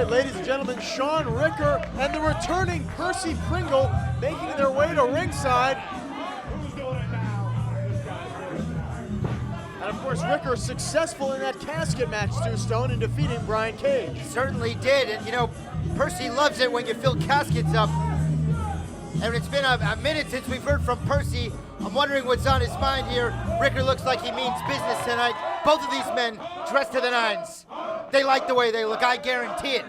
right, ladies and gentlemen, Shawn Ricker and the returning Percy Pringle making their way to ringside. And of course, Ricker successful in that casket match, Stu Stone, in defeating Brian Cage. Certainly did, and you know, Percy loves it when you fill caskets up. And it's been a minute since we've heard from Percy. I'm wondering what's on his mind here. Ricker looks like he means business tonight. Both of these men dressed to the nines. They like the way they look, I guarantee it.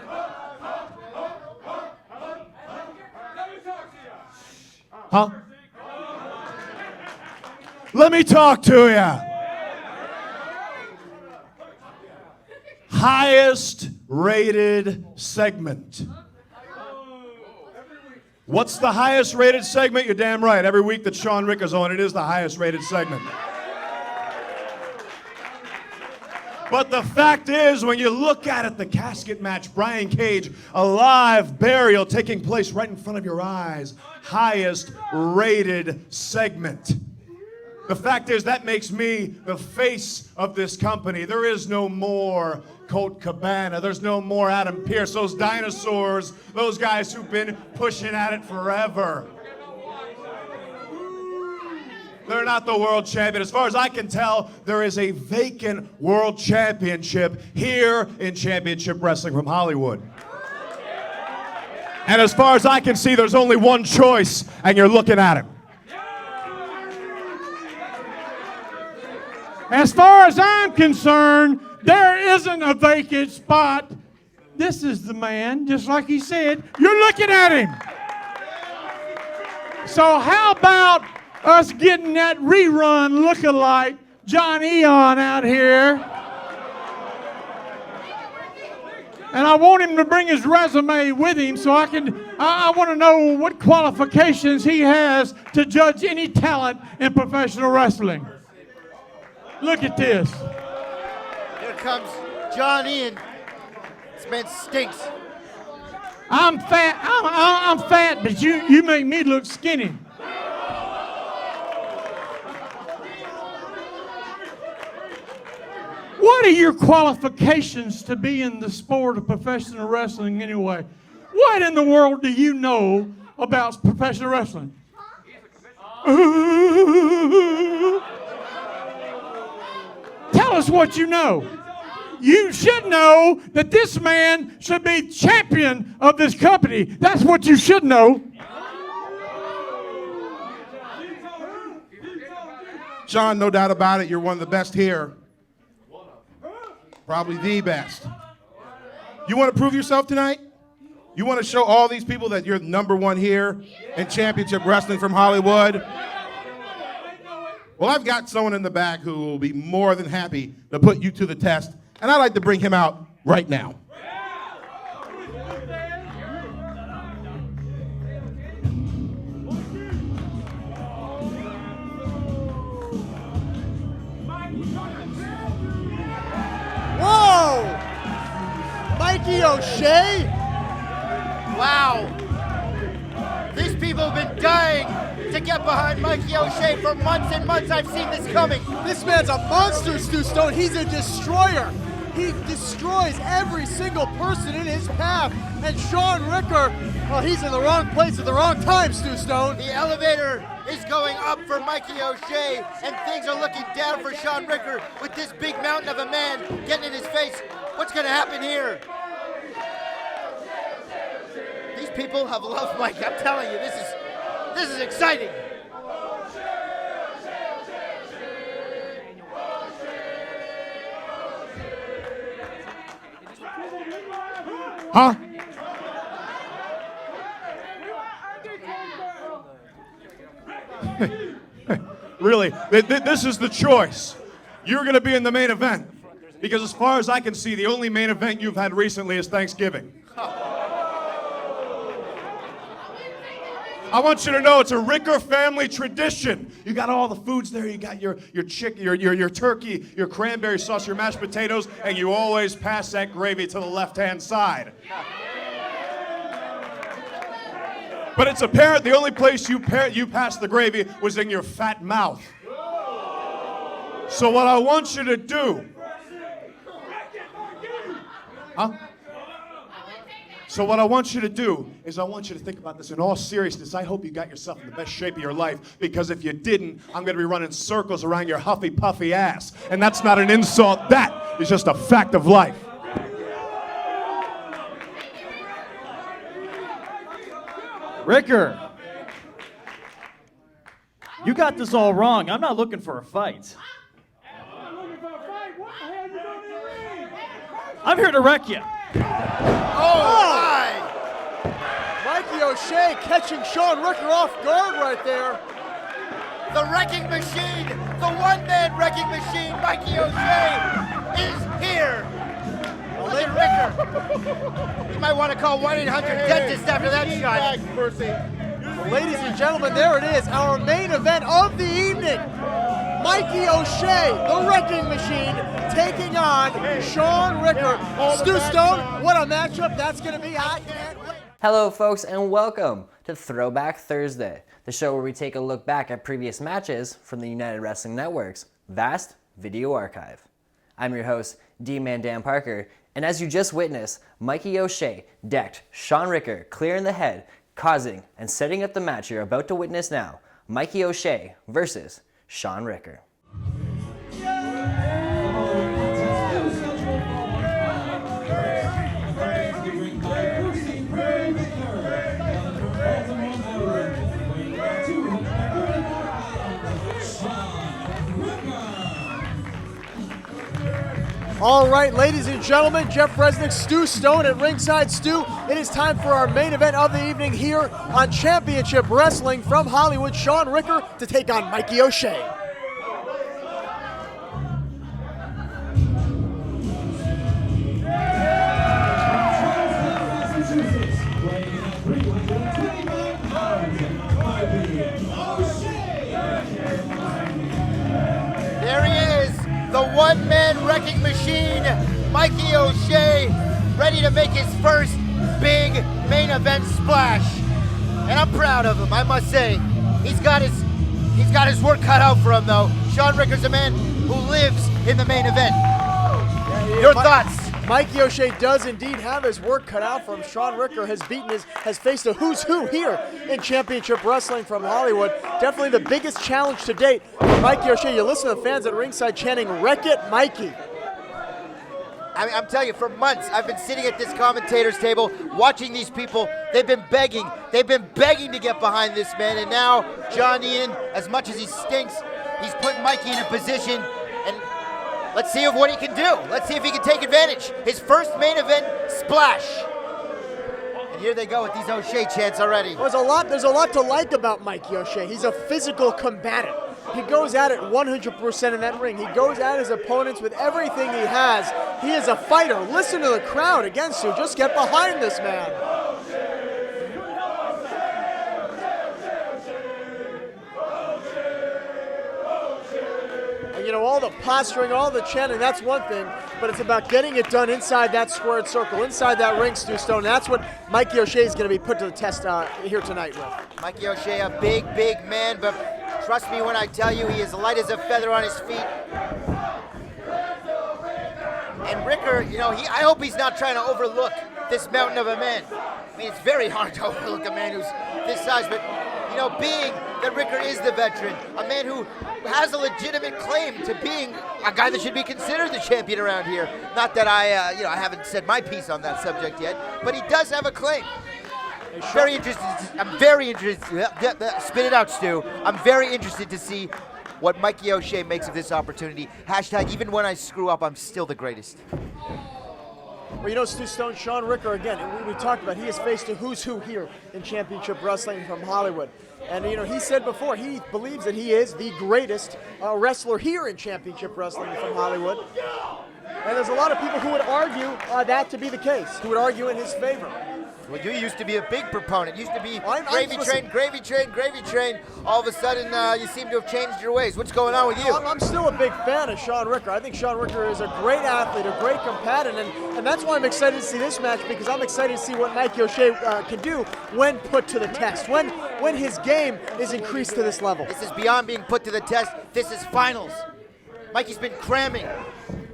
Huh? Let me talk to you. Highest rated segment. What's the highest rated segment? You're damn right. Every week that Shawn Ricker's on, it is the highest rated segment. But the fact is, when you look at it, the casket match, Brian Cage, a live burial taking place right in front of your eyes. Highest rated segment. The fact is, that makes me the face of this company. There is no more Colt Cabana. There's no more Adam Pearce. Those dinosaurs, those guys who've been pushing at it forever. They're not the world champion. As far as I can tell, there is a vacant world championship here in Championship Wrestling from Hollywood. And as far as I can see, there's only one choice, and you're looking at him. As far as I'm concerned, there isn't a vacant spot. This is the man, just like he said. You're looking at him. So how about us getting that rerun lookalike John Eon out here? And I want him to bring his resume with him so I want to know what qualifications he has to judge any talent in professional wrestling. Look at this. Here comes John Ian. This man stinks. I'm fat. I'm fat, but you make me look skinny. What are your qualifications to be in the sport of professional wrestling anyway? What in the world do you know about professional wrestling? Tell us what you know. You should know that this man should be champion of this company. That's what you should know. Shawn, no doubt about it, you're one of the best here. Probably the best. You want to prove yourself tonight? You want to show all these people that you're number one here in Championship Wrestling from Hollywood? Well, I've got someone in the back who will be more than happy to put you to the test, and I'd like to bring him out right now. Whoa! Mikey O'Shea? Wow. These people have been dying to get behind Mikey O'Shea for months and months. I've seen this coming. This man's a monster, Stu Stone. He's a destroyer. He destroys every single person in his path. And Shawn Ricker, well, he's in the wrong place at the wrong time, Stu Stone. The elevator is going up for Mikey O'Shea, and things are looking down for Shawn Ricker with this big mountain of a man getting in his face. What's going to happen here? These people have loved Mike. I'm telling you, this is exciting. Huh? Really, this is the choice. You're going to be in the main event. Because as far as I can see, the only main event you've had recently is Thanksgiving. I want you to know it's a Ricker family tradition. You got all the foods there. You got your chicken, your turkey, your cranberry sauce, your mashed potatoes, and you always pass that gravy to the left-hand side. But it's apparent the only place you passed the gravy was in your fat mouth. So what I want you to do... Huh? So what I want you to do is I want you to think about this in all seriousness. I hope you got yourself in the best shape of your life, because if you didn't, I'm going to be running circles around your huffy puffy ass. And that's not an insult. That is just a fact of life. Ricker, you got this all wrong. I'm not looking for a fight. I'm here to wreck you. Oh, my! Mikey O'Shea catching Shawn Ricker off guard right there. The wrecking machine, the one-man wrecking machine, Mikey O'Shea, is here. Look at Ricker. You might want to call 1-800-DENTIST after that shot. Well, ladies and gentlemen, there it is, our main event of the evening. Mikey O'Shea, the wrecking machine, taking on Shawn Ricker. Stu Stone, what a matchup that's going to be. I can't wait. Hello folks and welcome to Throwback Thursday, the show where we take a look back at previous matches from the United Wrestling Network's vast video archive. I'm your host, D-Man Dan Parker, and as you just witnessed, Mikey O'Shea decked Shawn Ricker clear in the head, causing and setting up the match you're about to witness now, Mikey O'Shea versus Shawn Ricker. All right, ladies and gentlemen, Jeff Resnick, Stu Stone at ringside. Stu, it is time for our main event of the evening here on Championship Wrestling from Hollywood. Shawn Ricker to take on Mikey O'Shea. There he is, the one-man wrecking machine, Mikey O'Shea, ready to make his first big main event splash. And I'm proud of him, I must say. He's got his work cut out for him, though. Shawn Ricker's a man who lives in the main event. Your thoughts? Mikey O'Shea does indeed have his work cut out for him. Shawn Ricker has faced a who's who here in Championship Wrestling from Hollywood. Definitely the biggest challenge to date for Mikey O'Shea. You listen to the fans at ringside chanting, "Wreck it, Mikey." I'm telling you, for months, I've been sitting at this commentator's table watching these people. They've been begging to get behind this man. And now, John Ian, as much as he stinks, he's put Mikey in a position. And let's see what he can do. Let's see if he can take advantage. His first main event splash. And here they go with these O'Shea chants already. There's a lot to like about Mikey O'Shea. He's a physical combatant. He goes at it 100% in that ring. He goes at his opponents with everything he has. He is a fighter. Listen to the crowd against you. Just get behind this man. And you know, all the posturing, all the chanting, that's one thing, but it's about getting it done inside that squared circle, inside that ring, Stu Stone. That's what Mikey O'Shea is going to be put to the test here tonight with. Mikey O'Shea, a big man, but trust me when I tell you, he is light as a feather on his feet. And Ricker, you know, I hope he's not trying to overlook this mountain of a man. I mean, it's very hard to overlook a man who's this size, but, you know, being that Ricker is the veteran, a man who has a legitimate claim to being a guy that should be considered the champion around here. Not that I haven't said my piece on that subject yet, but he does have a claim. Very interested. I'm very interested. Spit it out, Stu. I'm very interested to see what Mikey O'Shea makes of this opportunity. Hashtag, even when I screw up, I'm still the greatest. Well, you know, Stu Stone, Shawn Ricker, again, we talked about, he has faced a who's who here in Championship Wrestling from Hollywood. And, you know, he said before, he believes that he is the greatest wrestler here in Championship Wrestling from Hollywood. And there's a lot of people who would argue that to be the case, who would argue in his favor. Well, you used to be a big proponent. Used to be gravy train. All of a sudden, you seem to have changed your ways. What's going on with you? I'm still a big fan of Shawn Ricker. I think Shawn Ricker is a great athlete, a great combatant, and that's why I'm excited to see this match, because I'm excited to see what Mikey O'Shea can do when put to the test, when his game is increased to this level. This is beyond being put to the test. This is finals. Mikey's been cramming.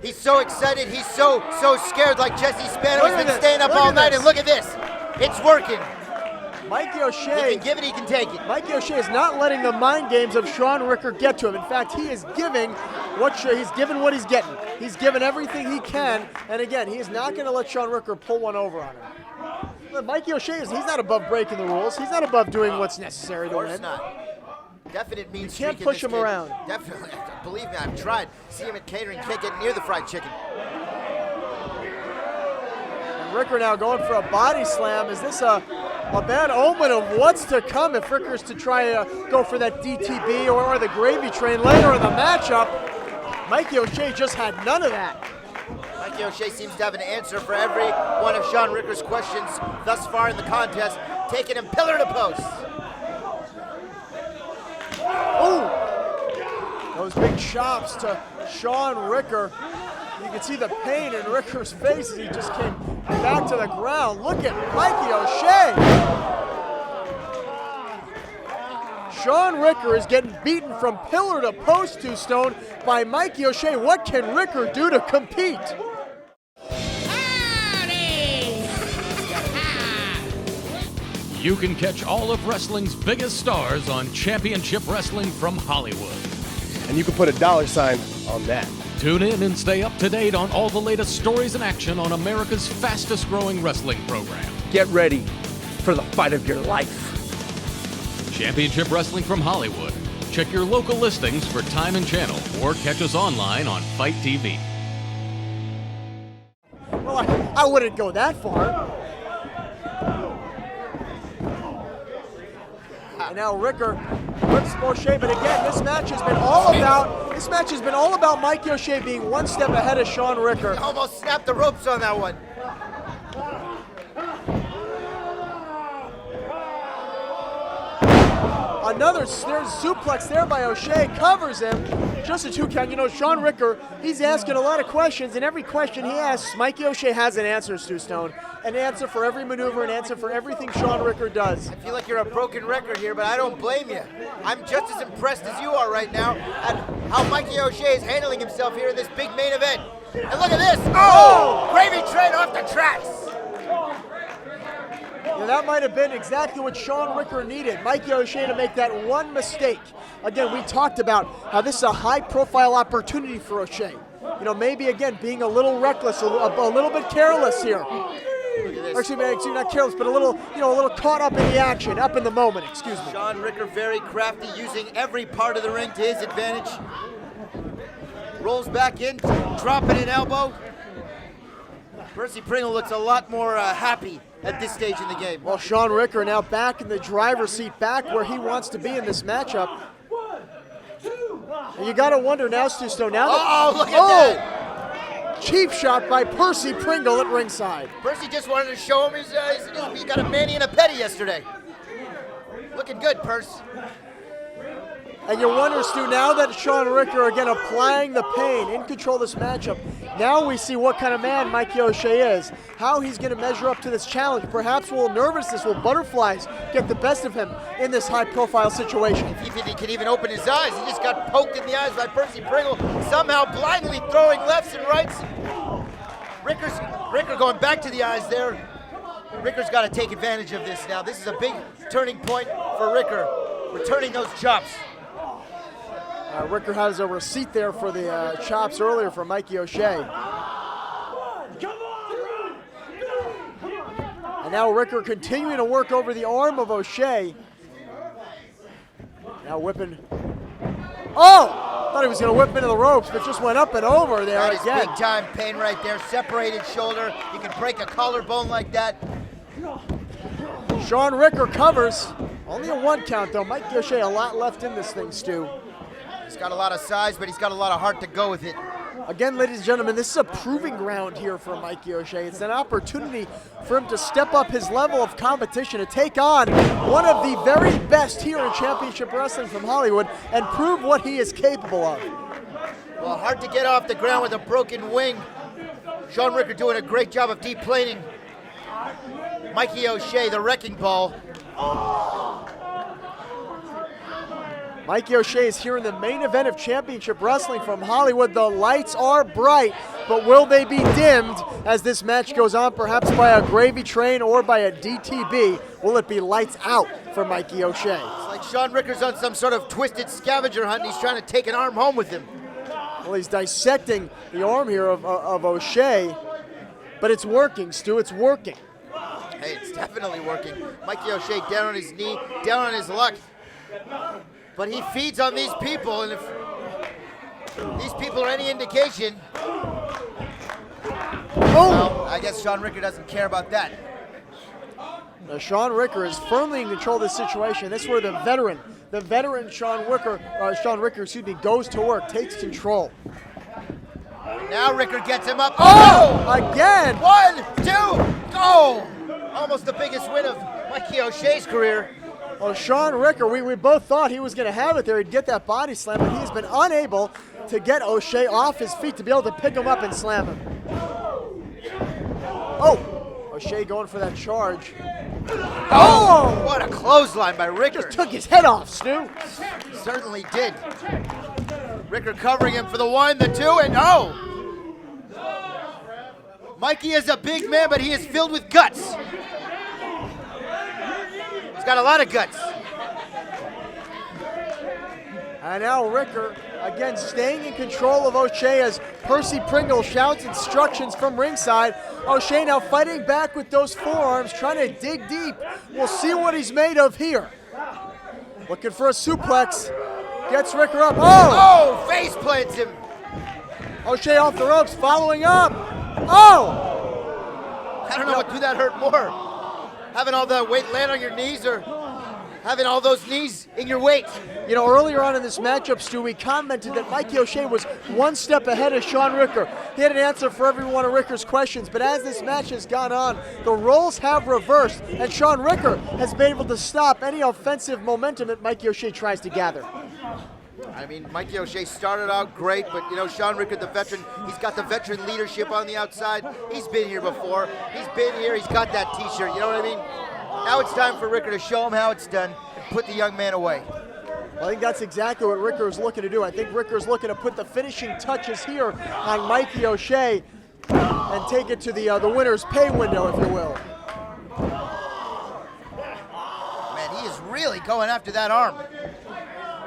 He's so excited. He's so scared, like Jesse Spano. He's been staying up all night, and look at this. It's working. Mikey He O'Shea. can give it, he can take it. Mikey O'Shea is not letting the mind games of Shawn Ricker get to him. In fact, he is giving what he's getting. He's given everything he can, and again, he is not going to let Shawn Ricker pull one over on him. Look, Mikey O'Shea he's not above breaking the rules. He's not above doing what's necessary to Of course win. not. Definite mean You streak can't in push this him kid. around. Definitely. Believe me, I've tried. See him at catering, can't get near the fried chicken. And Ricker now going for a body slam. Is this a bad omen of what's to come if Ricker's to try to go for that DTB or the gravy train later in the matchup? Mikey O'Shea just had none of that. Mikey O'Shea seems to have an answer for every one of Shawn Ricker's questions thus far in the contest, taking him pillar to post. Ooh! Those big chops to Shawn Ricker. You can see the pain in Ricker's face as he just came back to the ground. Look at Mikey O'Shea. Shawn Ricker is getting beaten from pillar to post, Stone, by Mikey O'Shea. What can Ricker do to compete? You can catch all of wrestling's biggest stars on Championship Wrestling from Hollywood. And you can put a $ on that. Tune in and stay up to date on all the latest stories and action on America's fastest growing wrestling program. Get ready for the fight of your life. Championship Wrestling from Hollywood. Check your local listings for time and channel or catch us online on Fight TV. Well, I wouldn't go that far. And now Ricker whips O'Shea, but again, this match has been all about Mikey O'Shea being one step ahead of Shawn Ricker. Almost snapped the ropes on that one. There's suplex there by O'Shea, covers him. Just a 2 count. You know, Shawn Ricker, he's asking a lot of questions, and every question he asks, Mikey O'Shea has an answer, Stu Stone. An answer for every maneuver, an answer for everything Shawn Ricker does. I feel like you're a broken record here, but I don't blame you. I'm just as impressed as you are right now at how Mikey O'Shea is handling himself here in this big main event. And look at this. Oh! Gravy train off the tracks. Yeah, that might have been exactly what Shawn Ricker needed. Mikey O'Shea to make that one mistake. Again, we talked about how this is a high-profile opportunity for O'Shea. You know, maybe, again, being a little reckless, a little bit careless here. Or excuse me, not careless, but a little caught up in the action, up in the moment, excuse me. Shawn Ricker very crafty, using every part of the ring to his advantage. Rolls back in, dropping an elbow. Percy Pringle looks a lot more happy at this stage in the game. Well, Shawn Ricker now back in the driver's seat, back where he wants to be in this matchup. And you got to wonder now, Stu Stone, now that... Look at that! Cheap shot by Percy Pringle at ringside. Percy just wanted to show him he got a mani and a petty yesterday. Looking good, Perce. And you wonder, Stu, now that Shawn Ricker again applying the pain, in control of this matchup, now we see what kind of man Mikey O'Shea is, how he's going to measure up to this challenge. Perhaps will nervousness, will butterflies get the best of him in this high-profile situation. If he can even open his eyes, he just got poked in the eyes by Percy Pringle, somehow blindly throwing lefts and rights. Ricker going back to the eyes there. Ricker's got to take advantage of this now. This is a big turning point for Ricker, returning those chops. Ricker has a receipt there for the chops earlier for Mikey O'Shea. And now Ricker continuing to work over the arm of O'Shea. Now whipping. Oh! Thought he was going to whip into the ropes, but just went up and over there that again. That is big time pain right there. Separated shoulder. You can break a collarbone like that. Shawn Ricker covers. Only a 1 count though. Mikey O'Shea a lot left in this thing, Stu. He's got a lot of size, but he's got a lot of heart to go with it. Again, ladies and gentlemen, this is a proving ground here for Mikey O'Shea. It's an opportunity for him to step up his level of competition, to take on one of the very best here in Championship Wrestling from Hollywood and prove what he is capable of. Well, hard to get off the ground with a broken wing. Shawn Ricker doing a great job of deplaning Mikey O'Shea, the wrecking ball. Mikey O'Shea is here in the main event of Championship Wrestling from Hollywood. The lights are bright, but will they be dimmed as this match goes on, perhaps by a gravy train or by a DTB? Will it be lights out for Mikey O'Shea? It's like Shawn Ricker's on some sort of twisted scavenger hunt and he's trying to take an arm home with him. Well, he's dissecting the arm here of O'Shea, but it's working, Stu, it's working. Hey, it's definitely working. Mikey O'Shea down on his knee, down on his luck. But he feeds on these people, and if these people are any indication, well, I guess Shawn Ricker doesn't care about that. Now, Shawn Ricker is firmly in control of this situation. This is where the veteran Shawn Ricker, goes to work, takes control. Now Ricker gets him up. Oh! Again! 1, 2, go! Almost the biggest win of Mikey O'Shea's career. Well, Shawn Ricker, we both thought he was going to have it there. He'd get that body slam, but he's been unable to get O'Shea off his feet to be able to pick him up and slam him. Oh! O'Shea going for that charge. Oh! What a clothesline by Ricker. Just took his head off, Stu. Certainly did. Ricker covering him for the 1, the 2, and oh! Mikey is a big man, but he is filled with guts. He's got a lot of guts. And now Ricker, again, staying in control of O'Shea as Percy Pringle shouts instructions from ringside. O'Shea now fighting back with those forearms, trying to dig deep. We'll see what he's made of here. Looking for a suplex. Gets Ricker up. Oh! Oh, face plants him. O'Shea off the ropes, following up. Oh! I don't know what do that hurt more. Having all that weight land on your knees or having all those knees in your weight. You know, earlier on in this matchup, Stu, we commented that Mikey O'Shea was one step ahead of Shawn Ricker. He had an answer for every one of Ricker's questions, but as this match has gone on, the roles have reversed, and Shawn Ricker has been able to stop any offensive momentum that Mikey O'Shea tries to gather. I mean, Mikey O'Shea started out great, but, you know, Shawn Ricker, the veteran, he's got the veteran leadership on the outside. He's been here before. He's been here. He's got that T-shirt. You know what I mean? Now it's time for Ricker to show him how it's done and put the young man away. Well, I think that's exactly what Ricker is looking to do. I think Ricker is looking to put the finishing touches here on Mikey O'Shea and take it to the winner's pay window, if you will. Man, he is really going after that arm.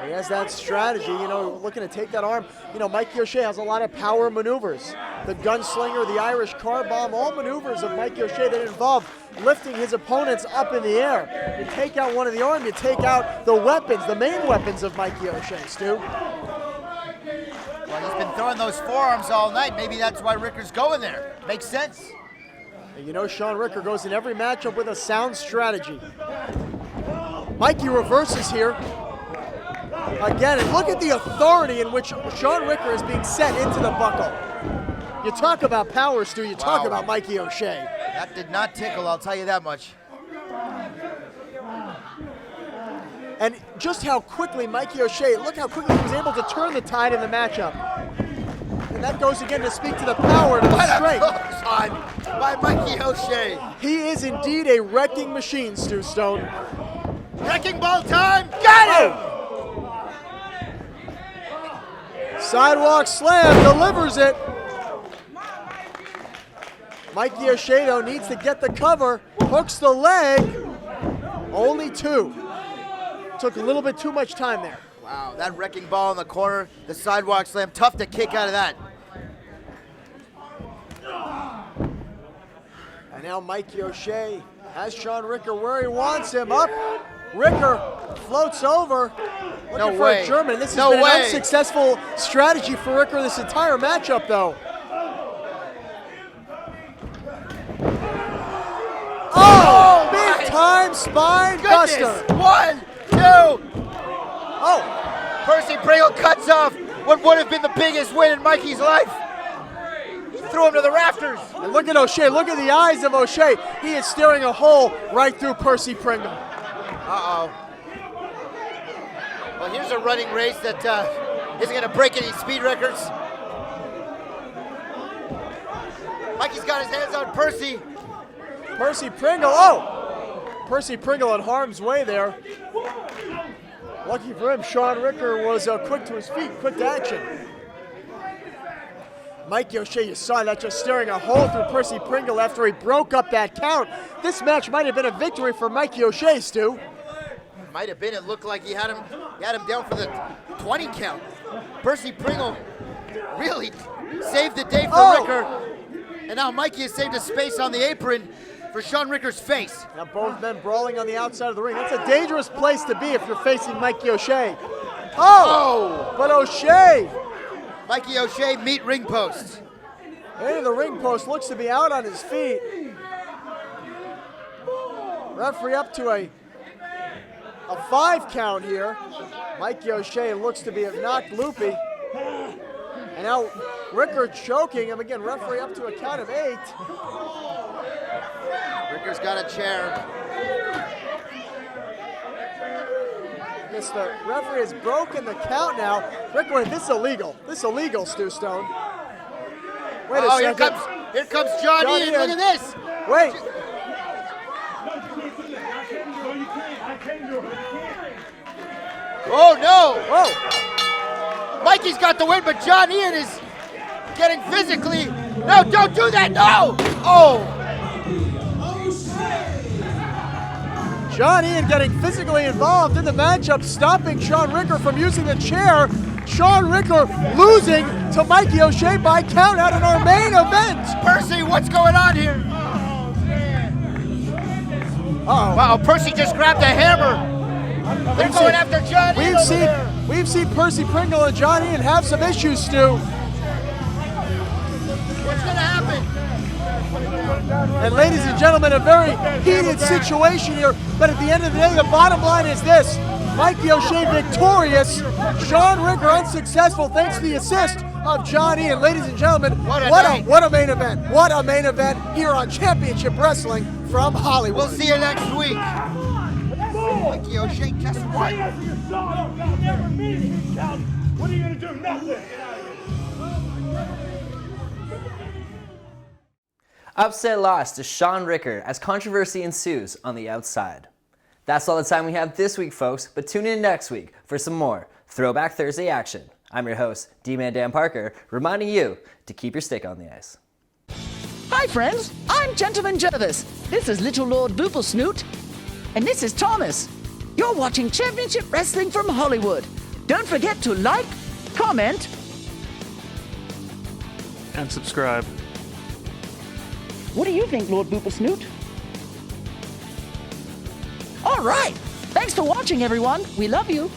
He has that strategy, you know, looking to take that arm. You know, Mikey O'Shea has a lot of power maneuvers. The gunslinger, the Irish car bomb, all maneuvers of Mikey O'Shea that involve lifting his opponents up in the air. You take out one of the arm, you take out the weapons, the main weapons of Mikey O'Shea, Stu. Well, he's been throwing those forearms all night. Maybe that's why Ricker's going there. Makes sense. And you know, Shawn Ricker goes in every matchup with a sound strategy. Mikey reverses here. Again, and look at the authority in which Shawn Ricker is being set into the buckle. You talk about power, Stu, you talk about Mikey O'Shea. That did not tickle, I'll tell you that much. And just how quickly Mikey O'Shea, look how quickly he was able to turn the tide in the matchup. And that goes again to speak to the power, to the strength. What a close by Mikey O'Shea. He is indeed a wrecking machine, Stu Stone. Wrecking ball time, got him! Sidewalk slam, delivers it. Mikey O'Shea, though, needs to get the cover, hooks the leg. Only 2. Took a little bit too much time there. Wow, that wrecking ball in the corner, the sidewalk slam, tough to kick out of that. And now Mikey O'Shea has Shawn Ricker where he wants him. Up, Ricker floats over. Looking for a German. This has been an unsuccessful strategy for Ricker this entire matchup, though. Oh, big time spine buster. 1, 2. Oh. Percy Pringle cuts off what would have been the biggest win in Mikey's life. He threw him to the rafters. And look at O'Shea. Look at the eyes of O'Shea. He is staring a hole right through Percy Pringle. Uh-oh. Well, here's a running race that isn't going to break any speed records. Mikey's got his hands on Percy. Percy Pringle, oh! Percy Pringle in harm's way there. Lucky for him, Shawn Ricker was quick to his feet, quick to action. Mikey O'Shea, you saw that, just staring a hole through Percy Pringle after he broke up that count. This match might have been a victory for Mikey O'Shea, Stu. Might have been. It looked like he had him down for the 20 count. Percy Pringle really saved the day for Ricker. And now Mikey has saved a space on the apron for Shawn Ricker's face. Now both men brawling on the outside of the ring. That's a dangerous place to be if you're facing Mikey O'Shea. But O'Shea. Mikey O'Shea meet ring post. Hey, the ring post looks to be out on his feet. Referee up to a 5 count here. Mikey O'Shea looks to be knocked loopy. And now Ricker choking him again. Referee up to a count of 8. Ricker's got a chair. Yes, the referee has broken the count now. Ricker, this is illegal. This is illegal, Stu Stone. Wait a second. Here comes John Ian. Look at this. Wait. Oh, no. Whoa. Mikey's got the win, but John Ian is getting physically. No, don't do that. No. Oh. John Ian getting physically involved in the matchup, stopping Shawn Ricker from using the chair. Shawn Ricker losing to Mikey O'Shea by count out in our main event. Percy, what's going on here? Wow, Percy just grabbed a hammer. They're going after John Ian. We've seen Percy Pringle and John Ian have some issues, Stu. What's going to happen? And ladies and gentlemen, a very heated situation here, but at the end of the day, the bottom line is this. Mikey O'Shea victorious, Shawn Ricker unsuccessful thanks to the assist of John Ian. Ladies and gentlemen, what a main event. What a main event here on Championship Wrestling from Hollywood. We'll see you next week. Mikey O'Shea, guess what? What are you going to do? Nothing. Upset loss to Shawn Ricker as controversy ensues on the outside. That's all the time we have this week, folks, but tune in next week for some more Throwback Thursday action. I'm your host, D-Man Dan Parker, reminding you to keep your stick on the ice. Hi friends, I'm Gentleman Jervis. This is Little Lord Booplesnoot. And this is Thomas. You're watching Championship Wrestling from Hollywood. Don't forget to like, comment, And subscribe. What do you think, Lord Booplesnoot? All right. Thanks for watching, everyone. We love you.